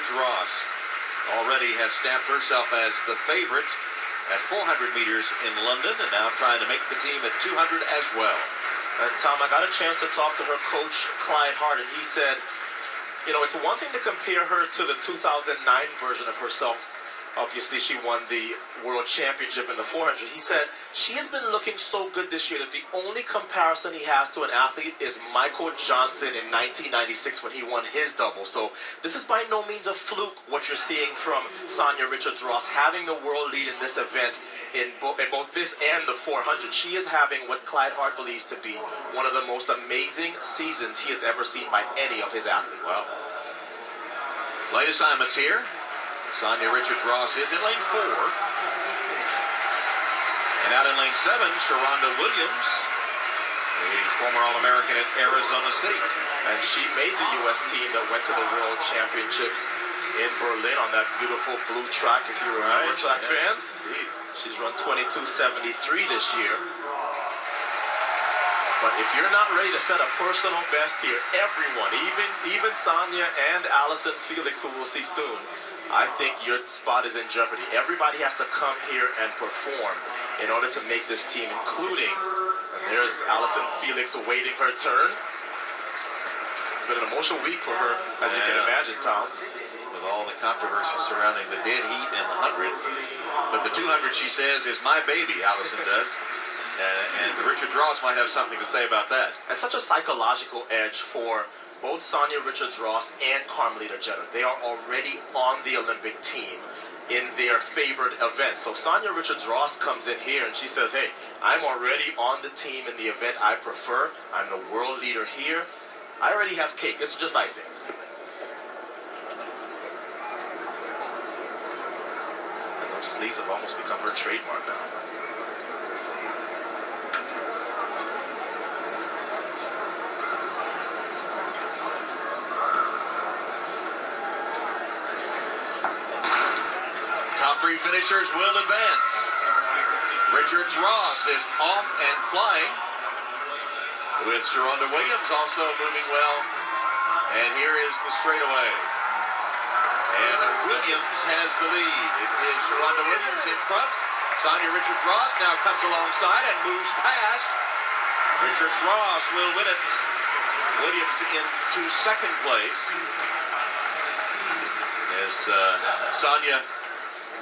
Richards Ross already has stamped herself as the favorite at 400 meters in London, and now trying to make the team at 200 as well. And Tom, I got a chance to talk to her coach, Clyde Hart, and he said, you know, it's one thing to compare her to the 2009 version of herself. Obviously, she won the World Championship in the 400. He said she has been looking so good this year that the only comparison he has to an athlete is Michael Johnson in 1996 when he won his double. So this is by no means a fluke what you're seeing from Sanya Richards-Ross having the world lead in this event in both this and the 400. She is having what Clyde Hart believes to be one of the most amazing seasons he has ever seen by any of his athletes. Well, late assignments here. Sanya Richards-Ross is in lane 4. And out in lane 7, Sharonda Williams, the former All-American at Arizona State. And she made the U.S. team that went to the World Championships in Berlin on that beautiful blue track, if you remember, track fans. Indeed. She's run 22:73 this year. But if you're not ready to set a personal best here, everyone, even Sanya and Allison Felix, who we'll see soon, I think your spot is in jeopardy. Everybody has to come here and perform in order to make this team, including, and there's Allison Felix awaiting her turn. It's been an emotional week for her, as you can imagine, Tom. With all the controversy surrounding the dead heat and the 100. But the 200, she says, is my baby, Allison does. And Richards-Ross might have something to say about that. And such a psychological edge for both Sanya Richards-Ross and Carmelita Jeter. They are already on the Olympic team in their favored event. So Sanya Richards-Ross comes in here and she says, hey, I'm already on the team in the event I prefer. I'm the world leader here. I already have cake. This is just icing. And those sleeves have almost become her trademark now. Top 3 finishers will advance. Richards-Ross is off and flying, with Sharonda Williams also moving well. And here is the straightaway. And Williams has the lead. It is Sharonda Williams in front. Sanya Richards-Ross now comes alongside and moves past. Richards-Ross will win it. Williams into second place. As Sanya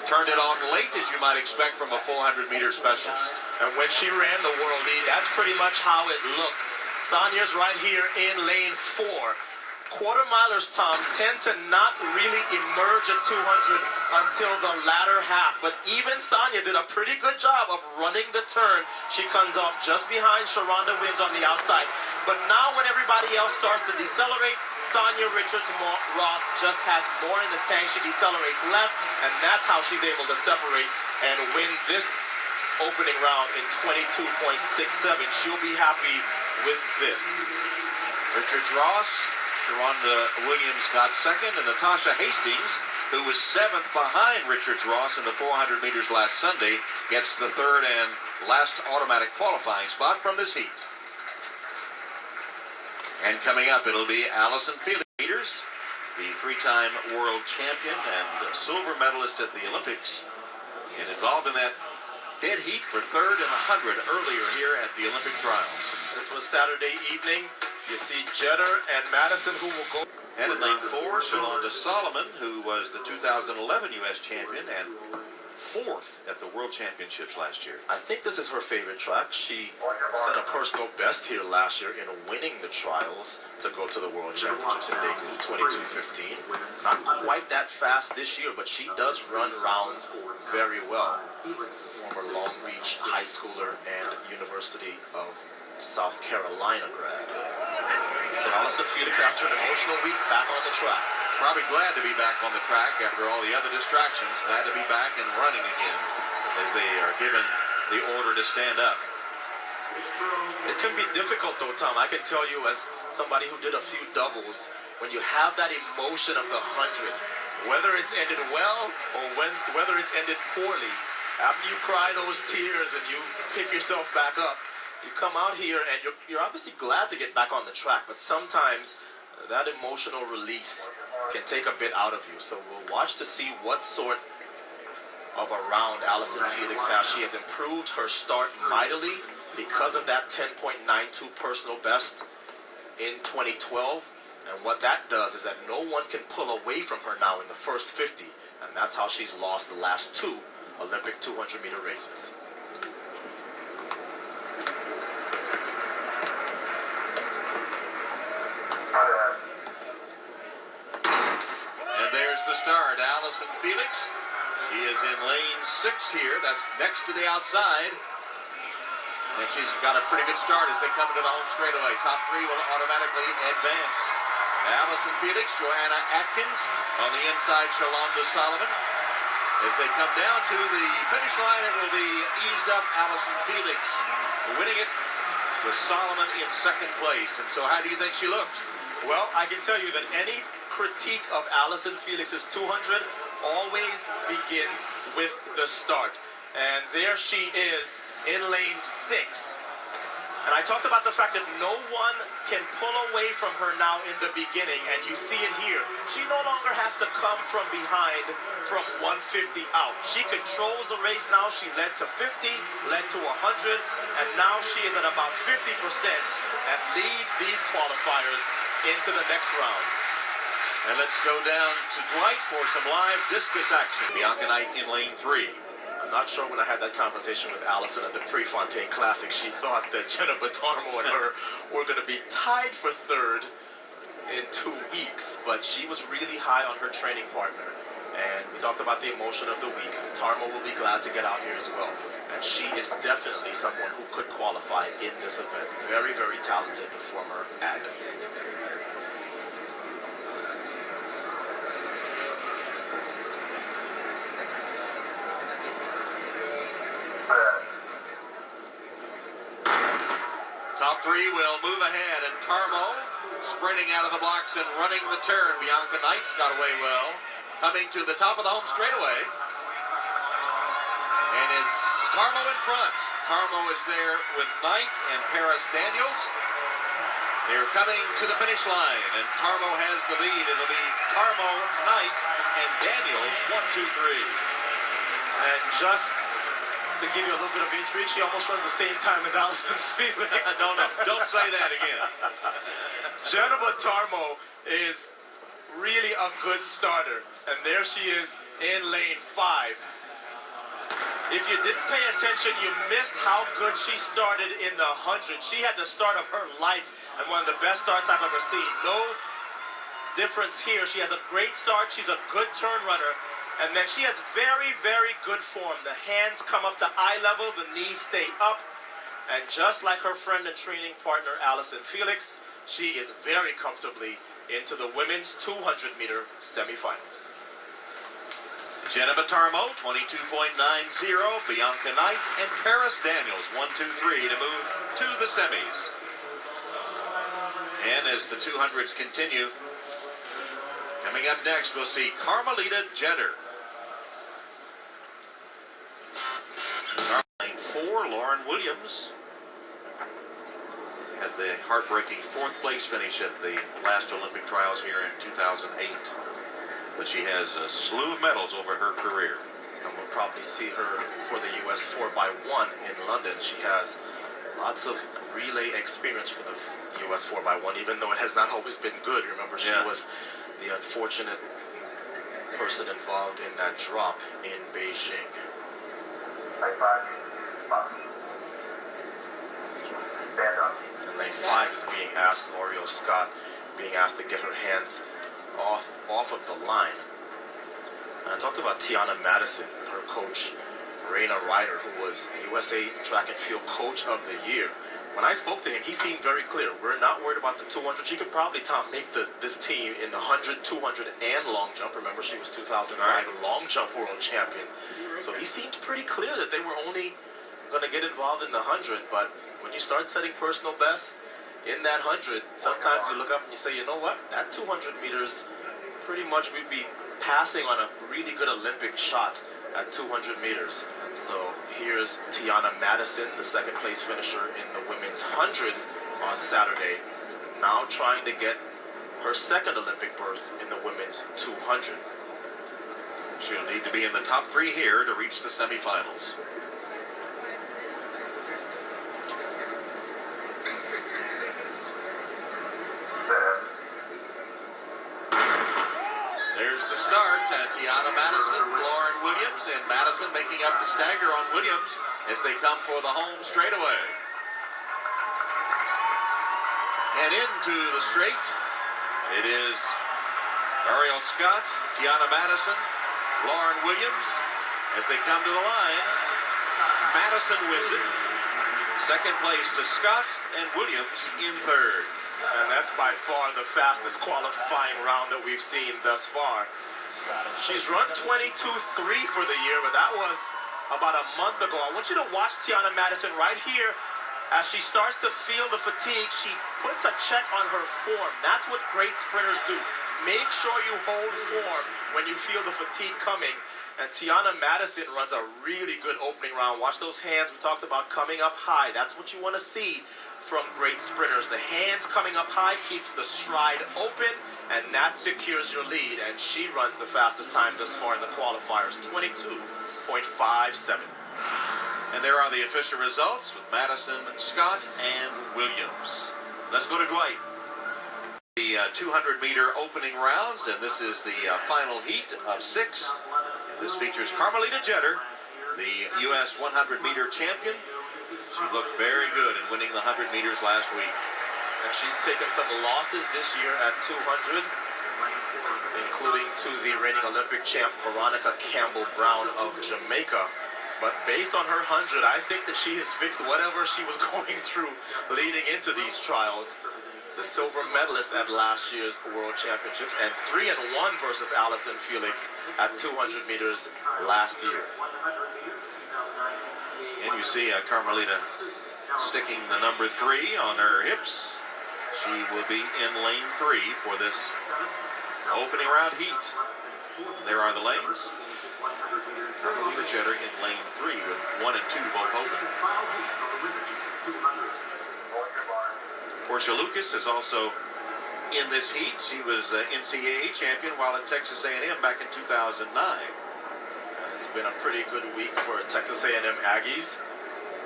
turned it on late, as you might expect from a 400-meter specialist. And when she ran the world lead, that's pretty much how it looked. Sanya's right here in lane 4. Quarter milers, Tom, tend to not really emerge at 200 until the latter half. But even Sanya did a pretty good job of running the turn. She comes off just behind Sharonda Williams on the outside. But now when everybody else starts to decelerate, Sanya Richards-Ross just has more in the tank. She decelerates less, and that's how she's able to separate and win this opening round in 22.67. She'll be happy with this. Richards-Ross, Sharonda Williams got second, and Natasha Hastings, who was 7th behind Richards-Ross in the 400 meters last Sunday, gets the 3rd and last automatic qualifying spot from this heat. And coming up, it'll be Allison Felix, the 3-time world champion and silver medalist at the Olympics, and involved in that dead heat for 3rd and 100 earlier here at the Olympic trials. This was Saturday evening. You see Jeter and Madison, who will go. And in lane 4, Shalonda Solomon, who was the 2011 U.S. champion and 4th at the World Championships last year. I think this is her favorite track. She set a personal best here last year in winning the trials to go to the World Championships in Daegu 22:15. Not quite that fast this year, but she does run rounds very well. Former Long Beach high schooler and University of South Carolina grad. So Allison Felix, after an emotional week, back on the track. Probably glad to be back on the track after all the other distractions. Glad to be back and running again as they are given the order to stand up. It can be difficult though, Tom. I can tell you as somebody who did a few doubles, when you have that emotion of the 100, whether it's ended well or whether it's ended poorly, after you cry those tears and you pick yourself back up, you come out here and you're obviously glad to get back on the track, but sometimes that emotional release can take a bit out of you. So we'll watch to see what sort of a round Allison Felix has. She has improved her start mightily because of that 10.92 personal best in 2012. And what that does is that no one can pull away from her now in the first 50. And that's how she's lost the last 2 Olympic 200-meter races. And there's the start, Allison Felix. She is in lane 6 here. That's next to the outside. And she's got a pretty good start as they come into the home straightaway. Top 3 will automatically advance. Allison Felix, Joanna Atkins on the inside, Shalonda Solomon. As they come down to the finish line, it will be eased up Allison Felix winning it with Solomon in second place. And so how do you think she looked? Well, I can tell you that any critique of Allison Felix's 200 always begins with the start. And there she is in lane 6. And I talked about the fact that no one can pull away from her now in the beginning, and you see it here. She no longer has to come from behind from 150 out. She controls the race now. She led to 50, led to 100, and now she is at about 50% and leads these qualifiers into the next round. And let's go down to Dwight for some live discus action. Bianca Knight in lane 3. I'm not sure when I had that conversation with Allison at the Prefontaine Classic, she thought that Jenna Batarmo and her were going to be tied for 3rd in 2 weeks, but she was really high on her training partner. And we talked about the emotion of the week. Tarmo will be glad to get out here as well. And she is definitely someone who could qualify in this event. Very, very talented, the former Ag. Top 3 will move ahead, and Tarmo sprinting out of the blocks and running the turn. Bianca Knight's got away well. Coming to the top of the home straightaway. And it's Tarmo in front. Tarmo is there with Knight and Paris Daniels. They're coming to the finish line, and Tarmo has the lead. It'll be Tarmo, Knight, and Daniels, 1, 2, 3. And just to give you a little bit of intrigue, she almost runs the same time as Allison Felix. Don't say that again. Jenna Batarmo is really a good starter. And there she is in lane 5. If you didn't pay attention, you missed how good she started in the 100. She had the start of her life and one of the best starts I've ever seen. No difference here. She has a great start. She's a good turn runner. And then she has very, very good form. The hands come up to eye level. The knees stay up. And just like her friend and training partner, Allison Felix, she is very comfortably into the women's 200-meter semifinals. Jenna Batarmo, 22.90. Bianca Knight and Paris Daniels, 1, 2, 3 to move to the semis. And as the 200s continue, coming up next, we'll see Carmelita Jeter. Lane 4, Lauren Williams had the heartbreaking 4th place finish at the last Olympic trials here in 2008. But she has a slew of medals over her career. And we'll probably see her for the U.S. 4x1 in London. She has lots of relay experience for the U.S. 4x1, even though it has not always been good. Remember, she was the unfortunate person involved in that drop in Beijing. And lane 5 is being asked, Oriole Scott, being asked to get her hands off of the line. And I talked about Tiana Madison and her coach, Raina Ryder, who was USA Track and Field Coach of the Year. When I spoke to him, he seemed very clear. We're not worried about the 200. She could probably, Tom, make this team in the 100, 200, and long jump. Remember, she was 2005 long jump world champion. So he seemed pretty clear that they were only going to get involved in the 100. But when you start setting personal bests in that 100, sometimes you look up and you say, you know what? That 200 meters, pretty much we'd be passing on a really good Olympic shot at 200 meters. So here's Tiana Madison, the 2nd place finisher in the women's 100 on Saturday, now trying to get her second Olympic berth in the women's 200. She'll need to be in the top 3 here to reach the semifinals. There's the start. Tiana Madison, Lauren Williams, and Madison making up the stagger on Williams as they come for the home straightaway. And into the straight, it is Ariel Scott, Tiana Madison, Lauren Williams. As they come to the line, Madison wins it. Second place to Scott, and Williams in third. And that's by far the fastest qualifying round that we've seen thus far. She's run 22.3 for the year, but that was about a month ago. I want you to watch Tiana Madison right here. As she starts to feel the fatigue, she puts a check on her form. That's what great sprinters do. Make sure you hold form when you feel the fatigue coming. And Tiana Madison runs a really good opening round. Watch those hands we talked about coming up high. That's what you want to see from great sprinters. The hands coming up high keeps the stride open, and that secures your lead. And she runs the fastest time thus far in the qualifiers, 22.57. And there are the official results with Madison, Scott, and Williams. Let's go to Dwight. The 200-meter opening rounds, and this is the final heat of 6. And this features Carmelita Jeter, the U.S. 100-meter champion. She looked very good in winning the 100 meters last week. And she's taken some losses this year at 200, including to the reigning Olympic champ Veronica Campbell-Brown of Jamaica. But based on her 100, I think that she has fixed whatever she was going through leading into these trials. The silver medalist at last year's World Championships, and 3-1 versus Allison Felix at 200 meters last year. And you see Carmelita sticking the number 3 on her hips. She will be in lane 3 for this opening round heat. There are the lanes. Carmelita Jeter in lane 3 with 1 and 2 both open. Portia Lucas is also in this heat. She was NCAA champion while at Texas A&M back in 2009. It's been a pretty good week for Texas A&M Aggies.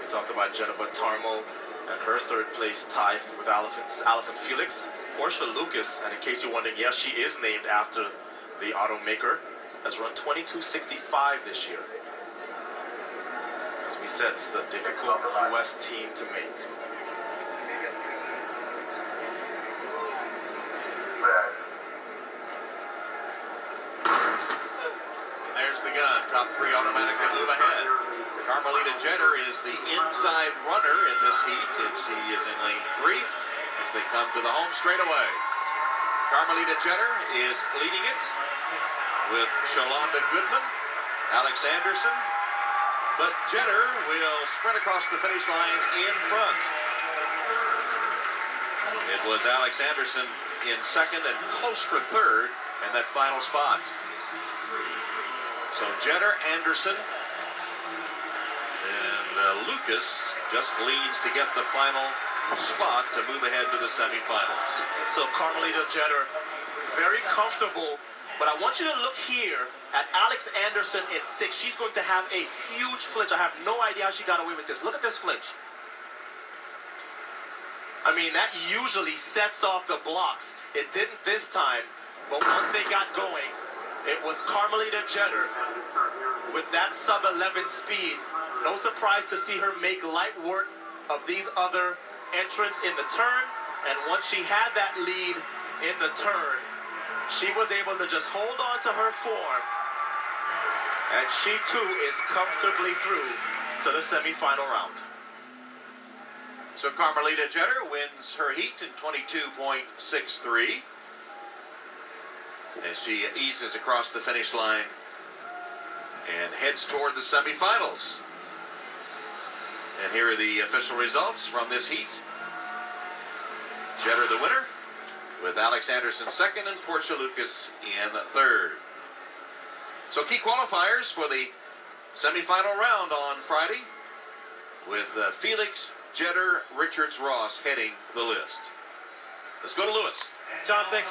We talked about Jennifer Tarmo and her third place tie with Allison Felix. Portia Lucas, and in case you're wondering, yes, she is named after the automaker, has run 22.65 this year. As we said, this is a difficult U.S. team to make. There's the gun. Top 3 automatically move ahead. Carmelita Jeter is the inside runner in this heat, and she is in lane 3 as they come to the home straightaway. Carmelita Jeter is leading it with Shalonda Goodman, Alex Anderson, but Jeter will sprint across the finish line in front. It was Alex Anderson in second and close for third in that final spot. So Jeter, Anderson, and Lucas just leads to get the final spot to move ahead to the semifinals. So Carmelita Jeter, very comfortable, but I want you to look here at Alex Anderson in 6. She's going to have a huge flinch. I have no idea how she got away with this. Look at this flinch. I mean, that usually sets off the blocks. It didn't this time, but once they got going, it was Carmelita Jeter with that sub-11 speed. No surprise to see her make light work of these other entrants in the turn. And once she had that lead in the turn, she was able to just hold on to her form. And she too is comfortably through to the semifinal round. So Carmelita Jeter wins her heat in 22.63. as she eases across the finish line and heads toward the semifinals. And here are the official results from this heat. Jeter the winner, with Alex Anderson second and Portia Lucas in third. So key qualifiers for the semifinal round on Friday, with Felix, Jeter, Richards, Ross heading the list. Let's go to Lewis. John, thanks.